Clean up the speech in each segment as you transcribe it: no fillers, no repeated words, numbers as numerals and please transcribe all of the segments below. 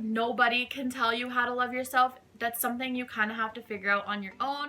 Nobody can tell you how to love yourself. That's something you kind of have to figure out on your own.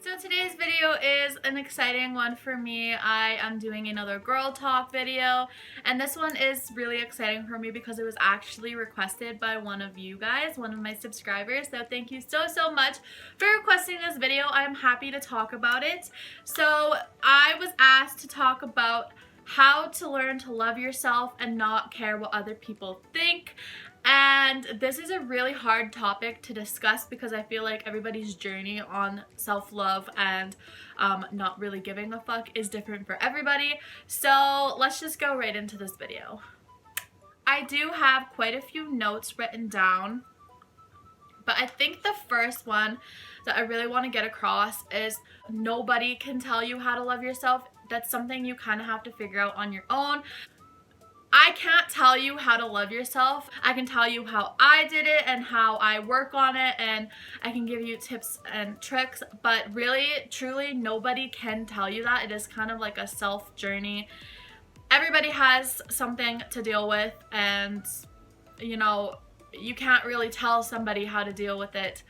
So today's video is an exciting one for me. I am doing another girl talk video, and this one is really exciting for me because it was actually requested by one of you guys, one of my subscribers. So thank you so much for requesting this video. I'm happy to talk about it. So I was asked to talk about how to learn to love yourself and not care what other people think. And this is a really hard topic to discuss because I feel like everybody's journey on self-love and not really giving a fuck is different for everybody. So let's just go right into this video. I do have quite a few notes written down, but I think the first one that I really want to get across is nobody can tell you how to love yourself. That's something you kind of have to figure out on your own. I can't tell you how to love yourself. I can tell you how I did it and how I work on it, and I can give you tips and tricks, but really, truly, nobody can tell you that. It is kind of like a self journey. Everybody has something to deal with, and you know, you can't really tell somebody how to deal with it.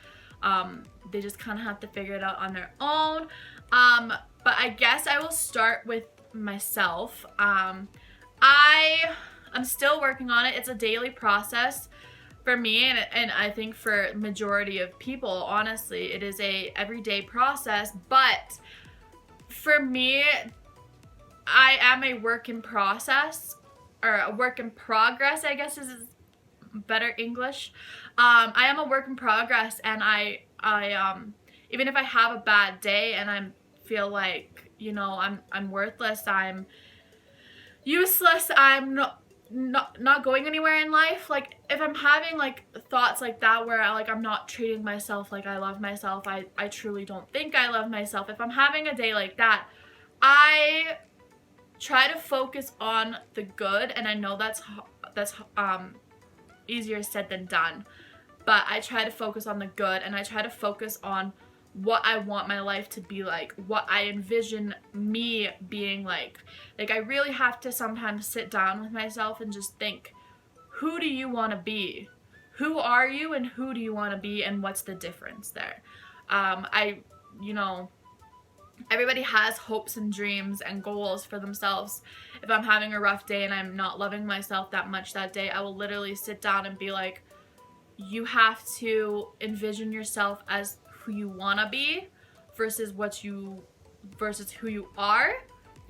They just kind of have to figure it out on their own. But I guess I will start with myself. I'm still working on it. It's a daily process for me, and I think for majority of people, honestly, it is a everyday process. But for me, I am a work in process, or a work in progress, I guess is better English. I am a work in progress, and I even if I have a bad day and I feel like, you know, I'm worthless, I'm useless, I'm not going anywhere in life, like if I'm having like thoughts like that where I'm not treating myself like I love myself, I truly don't think I love myself. If I'm having a day like that, I try to focus on the good, and I know that's easier said than done, but I try to focus on the good, and I try to focus on what I want my life to be like, what I envision me being like. Like, I really have to sometimes sit down with myself and just think, who do you want to be? Who are you, and who do you want to be, and what's the difference there? You know, everybody has hopes and dreams and goals for themselves. If I'm having a rough day and I'm not loving myself that much that day, I will literally sit down and be like, you have to envision yourself as who you want to be versus who you are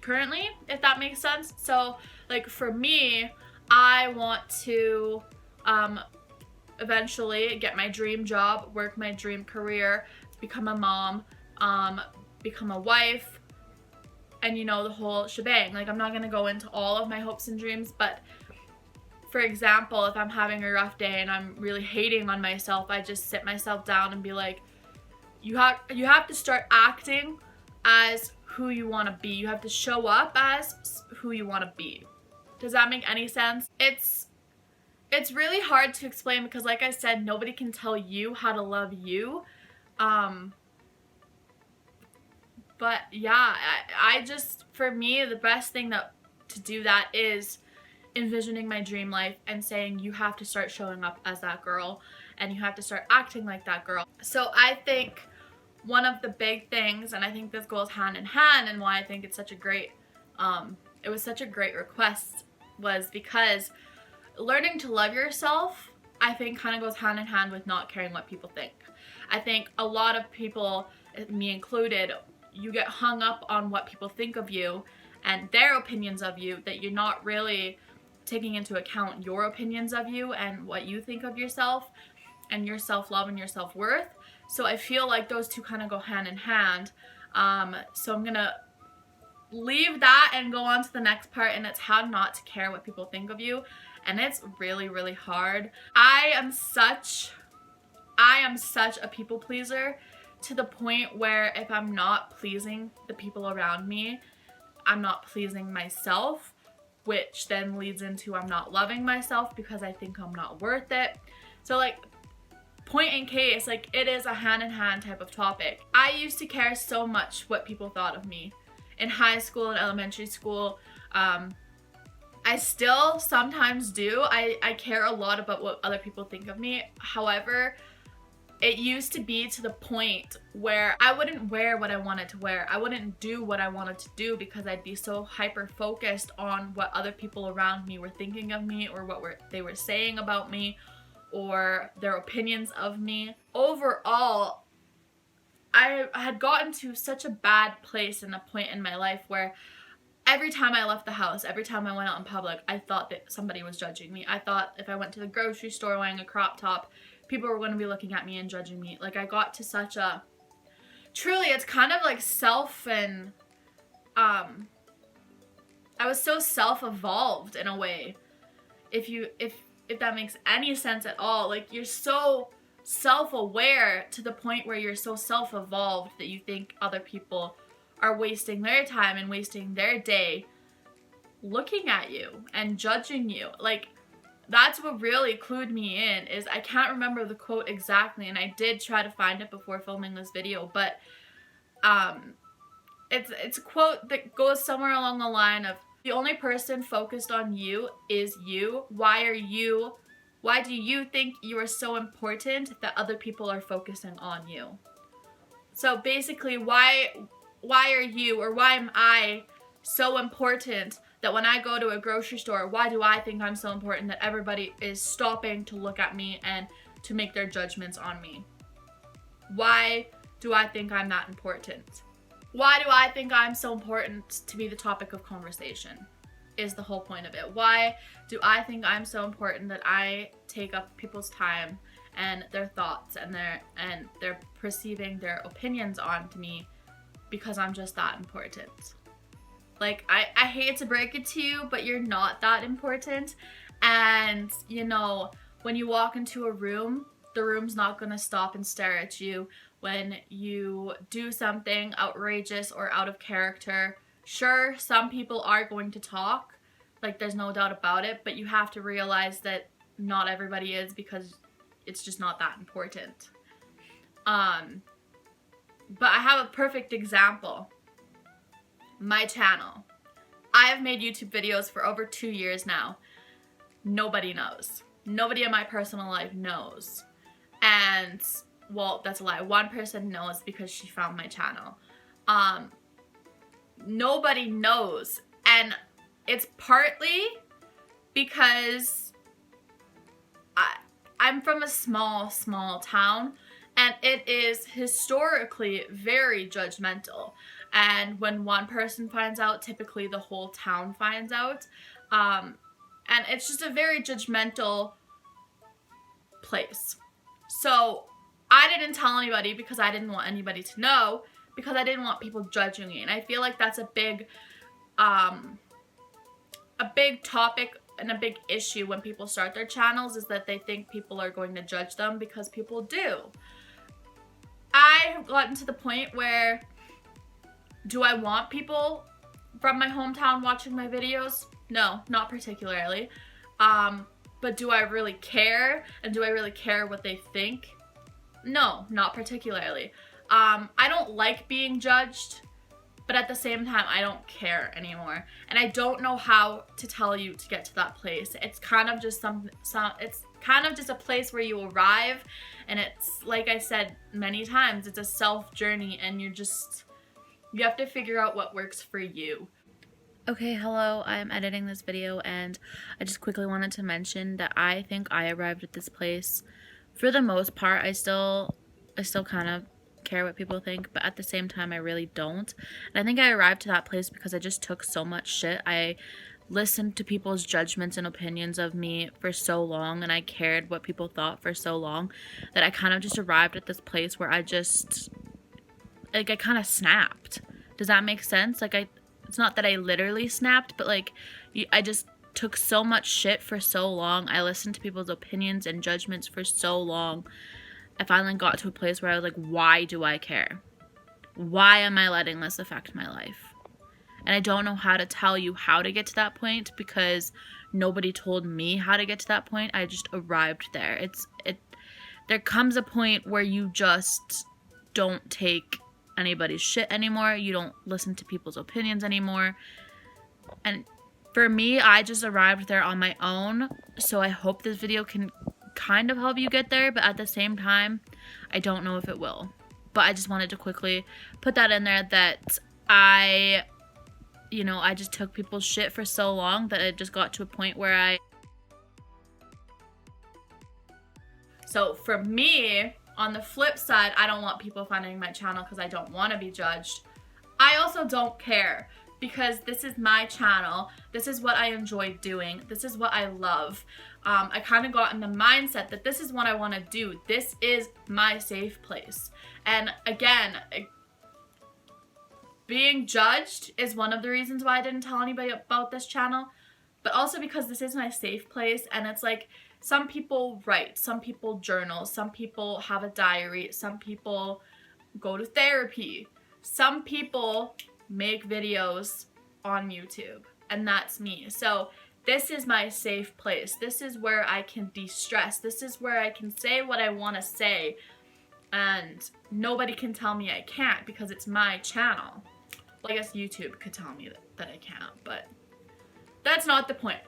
currently, if that makes sense. So like for me, I want to eventually get my dream job, work my dream career, become a mom, become a wife, and you know, the whole shebang. Like, I'm not gonna go into all of my hopes and dreams, but for example, if I'm having a rough day and I'm really hating on myself, I just sit myself down and be like, you have to start acting as who you want to be. You have to show up as who you want to be. Does that make any sense? It's really hard to explain because, like I said, nobody can tell you how to love you. But yeah, I just, for me, the best thing to do that is envisioning my dream life and saying you have to start showing up as that girl, and you have to start acting like that girl. So I think one of the big things, and I think this goes hand in hand, and why I think it's such a great, it was such a great request, was because learning to love yourself, I think, kind of goes hand in hand with not caring what people think. I think a lot of people, me included, you get hung up on what people think of you and their opinions of you, that you're not really taking into account your opinions of you and what you think of yourself and your self-love and your self-worth. So I feel like those two kind of go hand in hand. So I'm gonna leave that and go on to the next part, and it's how not to care what people think of you. And it's really hard. I am such a people pleaser, to the point where if I'm not pleasing the people around me, I'm not pleasing myself, which then leads into I'm not loving myself because I think I'm not worth it. So like, point in case, like, it is a hand-in-hand type of topic. I used to care so much what people thought of me in high school and elementary school. I still sometimes do. I care a lot about what other people think of me. However, it used to be to the point where I wouldn't wear what I wanted to wear. I wouldn't do what I wanted to do because I'd be so hyper focused on what other people around me were thinking of me, or what they were saying about me, or their opinions of me. Overall, I had gotten to such a bad place and a point in my life where every time I left the house, every time I went out in public, I thought that somebody was judging me. I thought if I went to the grocery store wearing a crop top, people were going to be looking at me and judging me. Like, I got to such a, truly, it's kind of like I was so self-evolved in a way. If that makes any sense at all. Like, you're so self-aware to the point where you're so self-evolved that you think other people are wasting their time and wasting their day looking at you and judging you. Like, that's what really clued me in. Is I can't remember the quote exactly, and I did try to find it before filming this video, but it's a quote that goes somewhere along the line of, the only person focused on you is you. Why do you think you are so important that other people are focusing on you? So basically, why are you, or why am I so important that when I go to a grocery store, why do I think I'm so important that everybody is stopping to look at me and to make their judgments on me? Why do I think I'm that important? Why do I think I'm so important to be the topic of conversation? Is the whole point of it. Why do I think I'm so important that I take up people's time and their thoughts and their perceiving their opinions onto me because I'm just that important? Like, I hate to break it to you, but you're not that important. And, you know, when you walk into a room, the room's not gonna stop and stare at you when you do something outrageous or out of character. Sure, some people are going to talk, like, there's no doubt about it, but you have to realize that not everybody is, because it's just not that important. But I have a perfect example. My channel. I have made YouTube videos for over 2 years now. Nobody knows. Nobody in my personal life knows. And, well, that's a lie. One person knows because she found my channel. Nobody knows, and it's partly because I'm from a small town, and it is historically very judgmental. And when one person finds out, typically the whole town finds out. And it's just a very judgmental place. So I didn't tell anybody because I didn't want anybody to know, because I didn't want people judging me. And I feel like that's a big topic and a big issue when people start their channels, is that they think people are going to judge them, because people do. I have gotten to the point where, do I want people from my hometown watching my videos? No, not particularly. But do I really care? And do I really care what they think? No, not particularly. I don't like being judged, but at the same time, I don't care anymore. And I don't know how to tell you to get to that place. It's kind of just it's kind of just a place where you arrive, and it's, like I said many times, it's a self journey, and you have to figure out what works for you. Okay, hello, I'm editing this video, and I just quickly wanted to mention that I think I arrived at this place. For the most part, I still kind of care what people think, but at the same time, I really don't. And I think I arrived to that place because I just took so much shit. I listened to people's judgments and opinions of me for so long, and I cared what people thought for so long, that I kind of just arrived at this place where I kind of snapped. Does that make sense? Like, it's not that I literally snapped, but like, I just took so much shit for so long. I listened to people's opinions and judgments for so long. I finally got to a place where I was like, why do I care? Why am I letting this affect my life? And I don't know how to tell you how to get to that point, because nobody told me how to get to that point. I just arrived there. There comes a point where you just don't take anybody's shit anymore. You don't listen to people's opinions anymore. And For me, I just arrived there on my own, so I hope this video can kind of help you get there, but at the same time, I don't know if it will. But I just wanted to quickly put that in there that I just took people's shit for so long that it just got to a point where So for me, on the flip side, I don't want people finding my channel because I don't want to be judged. I also don't care because this is my channel. This is what I enjoy doing. This is what I love. I kind of got in the mindset that this is what I want to do. This is my safe place. And again, being judged is one of the reasons why I didn't tell anybody about this channel, but also because this is my safe place. And it's like, some people write, some people journal, some people have a diary, some people go to therapy, some people make videos on YouTube, and that's me. So this is my safe place. This is where I can de-stress. This is where I can say what I want to say, and nobody can tell me I can't because it's my channel. Well, I guess YouTube could tell me that I can't, but that's not the point.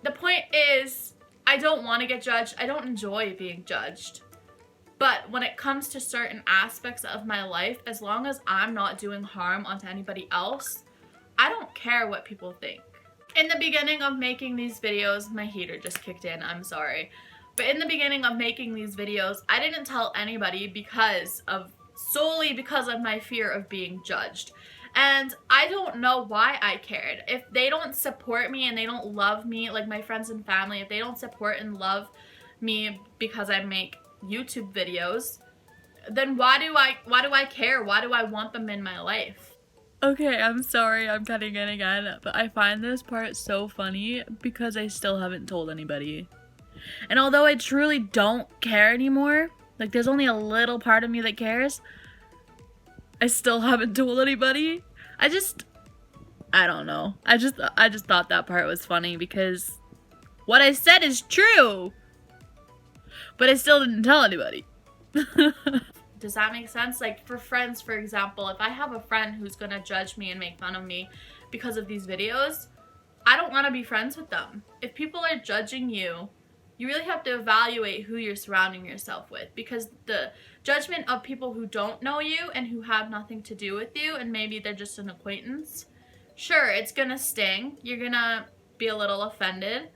The point is, I don't want to get judged. I don't enjoy being judged. But when it comes to certain aspects of my life, as long as I'm not doing harm onto anybody else, I don't care what people think. In the beginning of making these videos, my heater just kicked in, I'm sorry. But in the beginning of making these videos, I didn't tell anybody solely because of my fear of being judged. And I don't know why I cared. If they don't support me and they don't love me, like my friends and family, if they don't support and love me because I make YouTube videos, then why do I care? Why do I want them in my life? Okay, I'm sorry I'm cutting in again, but I find this part so funny because I still haven't told anybody. And although I truly don't care anymore, like there's only a little part of me that cares, I still haven't told anybody. I don't know. I just thought that part was funny because what I said is true, but I still didn't tell anybody. Does that make sense? Like for friends, for example, if I have a friend who's gonna judge me and make fun of me because of these videos, I don't want to be friends with them. If people are judging you, you really have to evaluate who you're surrounding yourself with, because the judgment of people who don't know you and who have nothing to do with you and maybe they're just an acquaintance, sure, it's gonna sting. You're gonna be a little offended,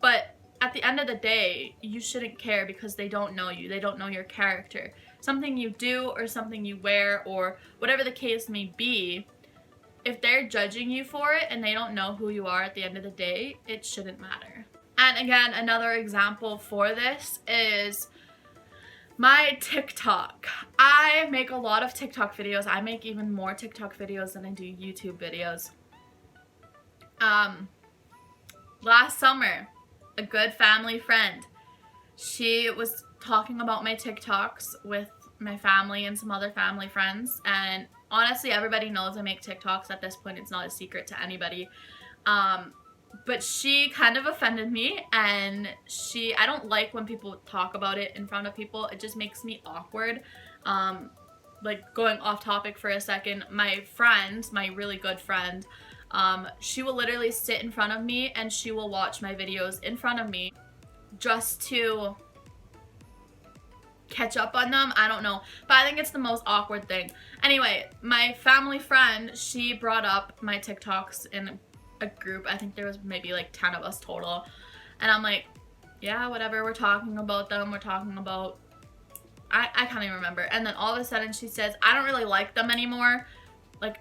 but at the end of the day, you shouldn't care because they don't know you. They don't know your character. Something you do or something you wear or whatever the case may be, if they're judging you for it and they don't know who you are at the end of the day, it shouldn't matter. And again, another example for this is my TikTok. I make a lot of TikTok videos. I make even more TikTok videos than I do YouTube videos. Last summer, a good family friend, she was talking about my TikToks with my family and some other family friends, and honestly everybody knows I make TikToks at this point. It's not a secret to anybody. But she kind of offended me, and I don't like when people talk about it in front of people. It just makes me awkward. Like going off topic for a second, my friend, my really good friend, she will literally sit in front of me and she will watch my videos in front of me just to catch up on them. I don't know, but I think it's the most awkward thing. Anyway, my family friend, she brought up my TikToks in a group. I think there was maybe like 10 of us total, and I'm like, yeah, whatever, we're talking about them, we're talking about, I can't even remember. And then all of a sudden she says, I don't really like them anymore, like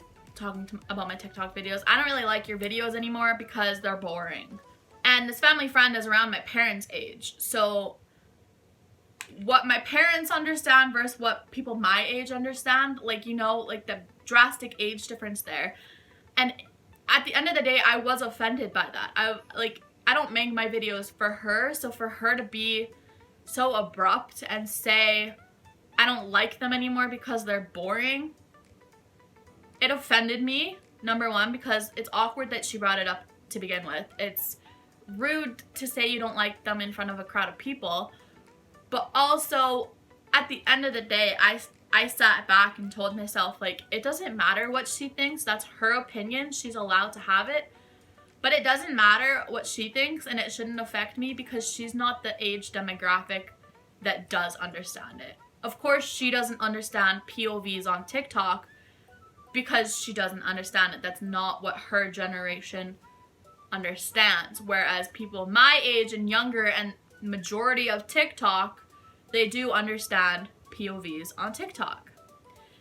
about my TikTok videos. I don't really like your videos anymore because they're boring. And this family friend is around my parents' age, so what my parents understand versus what people my age understand, like, you know, like the drastic age difference there. And at the end of the day, I was offended by that. I don't make my videos for her, so for her to be so abrupt and say I don't like them anymore because they're boring, it offended me, number one, because it's awkward that she brought it up to begin with. It's rude to say you don't like them in front of a crowd of people, but also at the end of the day, I sat back and told myself, like, it doesn't matter what she thinks. That's her opinion. She's allowed to have it. But it doesn't matter what she thinks, and it shouldn't affect me because she's not the age demographic that does understand it. Of course, she doesn't understand POVs on TikTok because she doesn't understand it. That's not what her generation understands. Whereas people my age and younger and majority of TikTok, they do understand POVs on TikTok.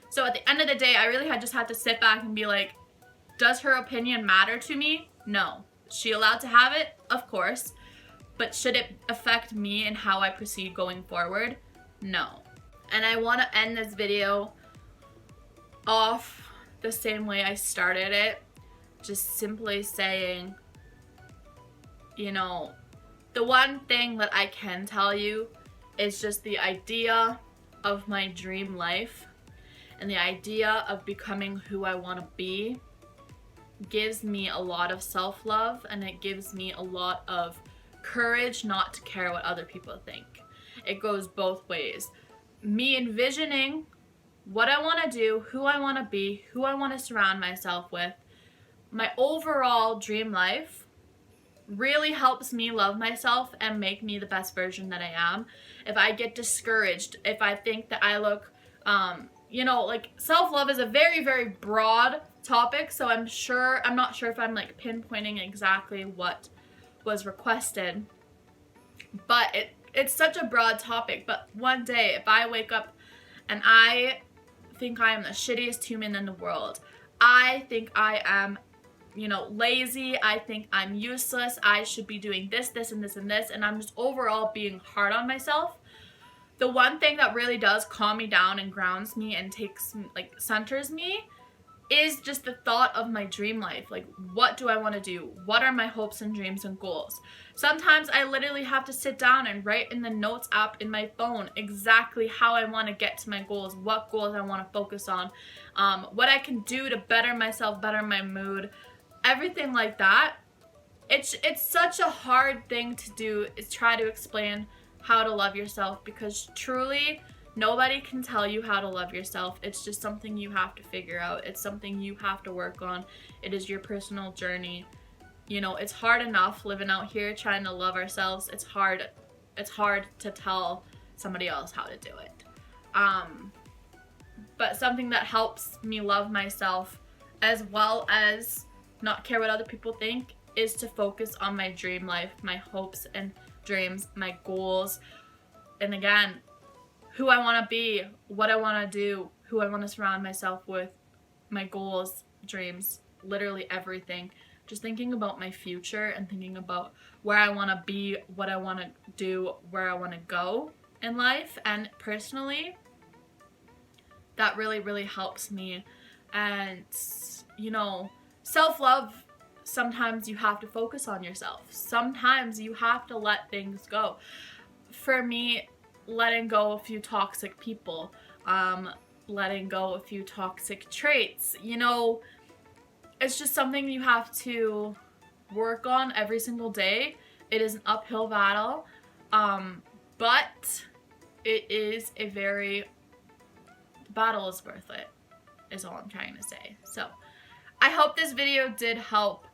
So at the end of the day, I really just had to sit back and be like, does her opinion matter to me? No. Is she allowed to have it? Of course. But should it affect me and how I proceed going forward? No. And I want to end this video off the same way I started it. Just simply saying, you know, the one thing that I can tell you is just the idea of my dream life and the idea of becoming who I want to be gives me a lot of self-love, and it gives me a lot of courage not to care what other people think. It goes both ways. Me envisioning what I want to do, who I want to be, who I want to surround myself with, my overall dream life really helps me love myself and make me the best version that I am. If I get discouraged, if I think that I look, you know, like self-love is a very, very broad topic, so I'm not sure if I'm like pinpointing exactly what was requested, but it's such a broad topic. But one day, if I wake up and I think I am the shittiest human in the world, I think I am, you know, lazy, I think I'm useless, I should be doing this, this, and this, and this, and I'm just overall being hard on myself, the one thing that really does calm me down and grounds me and centers me is just the thought of my dream life. Like, what do I want to do? What are my hopes and dreams and goals? Sometimes I literally have to sit down and write in the notes app in my phone exactly how I want to get to my goals, what goals I want to focus on, what I can do to better myself, better my mood, everything like that. It's such a hard thing to do, is try to explain how to love yourself, because truly nobody can tell you how to love yourself. It's just something you have to figure out. It's something you have to work on. It is your personal journey. You know, it's hard enough living out here trying to love ourselves. It's hard to tell somebody else how to do it. But something that helps me love myself as well as not care what other people think is to focus on my dream life, my hopes and dreams, my goals, and again, who I want to be, what I want to do, who I want to surround myself with, my goals, dreams, literally everything. Just thinking about my future and thinking about where I want to be, what I want to do, where I want to go in life. And personally, that really, really helps me. And, you know, self-love, sometimes you have to focus on yourself. Sometimes you have to let things go. For me, letting go of a few toxic people, letting go of a few toxic traits, you know, it's just something you have to work on every single day. It is an uphill battle, but it is the battle is worth it, is all I'm trying to say. So I hope this video did help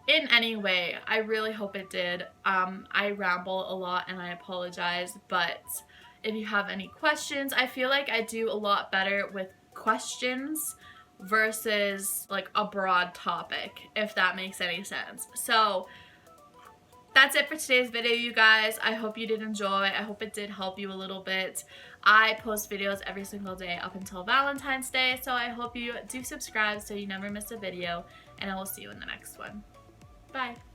in any way. I really hope it did. I ramble a lot and I apologize, but if you have any questions, I feel like I do a lot better with questions versus like a broad topic, if that makes any sense. So that's it for today's video, you guys. I hope you did enjoy. I hope it did help you a little bit. I post videos every single day up until Valentine's Day, so I hope you do subscribe so you never miss a video, and I will see you in the next one. Bye.